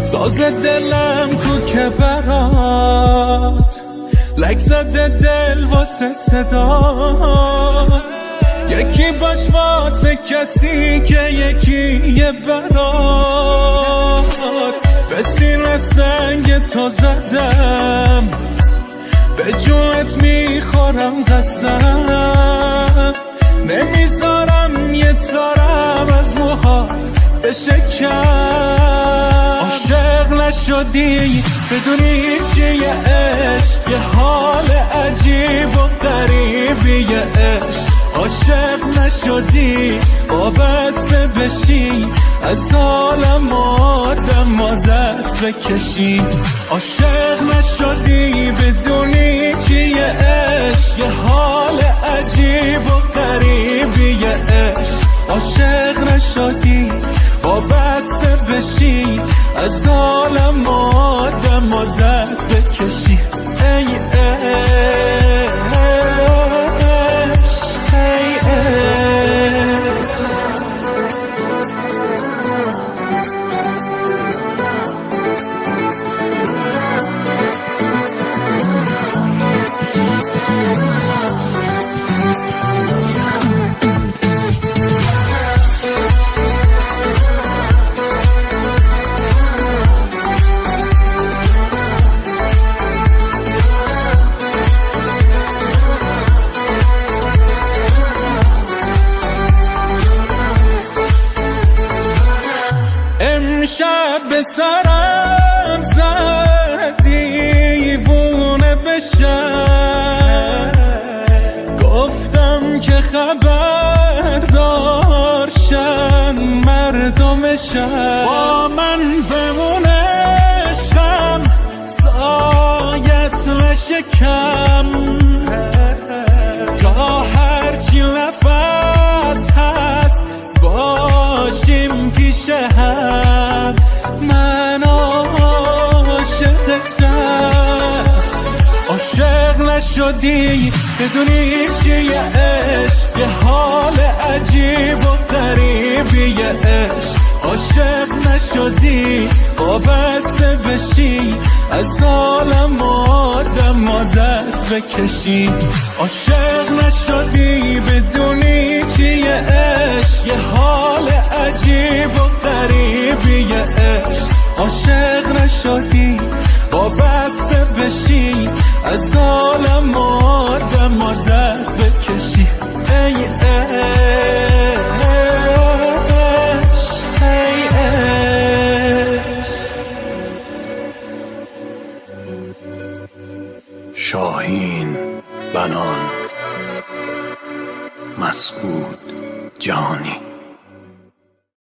ساز دلم کو که برات لک زده دل واسه صدات، یکی باش واسه کسی که یکیه برات. به سینه سنگ تو زدم، به جونت میخورم قسم، نمیذارم یه تارم از موهات بشکن. عاشق نشدی بدونی چیه عشق، یه حال عجیب و غریبیه عشق. عاشق نشدی وابسته بشی، از عالم آدم و دست بکشی. عاشق نشدی بدونی چیه عشق، یه حال عجیب و غریبیه عشق. عاشق نشدی وابسته بشی، از عالم آدم و دست بکشی. ای شب به سرم زدی دیوونه بشم، گفتم که خبردارشن مردمشن، با من بمونشم سایت نشکم، تا هرچی نفس هست باشیم پیش هم. من عاشقتم. عاشق نشدی بدونی چیه عشق، یه حال عجیب و غریبیه عشق. عاشق نشدی وابسته بشی، از عالم آدم و دست بکشی. عاشق نشدی بدونی چیه عشق، یه حال عجیب و غریبیه عشق. عاشق نشدی وابسته بشی، از عالم آدم و دست بکشی. ای شاهین بنان مسعود جهانی.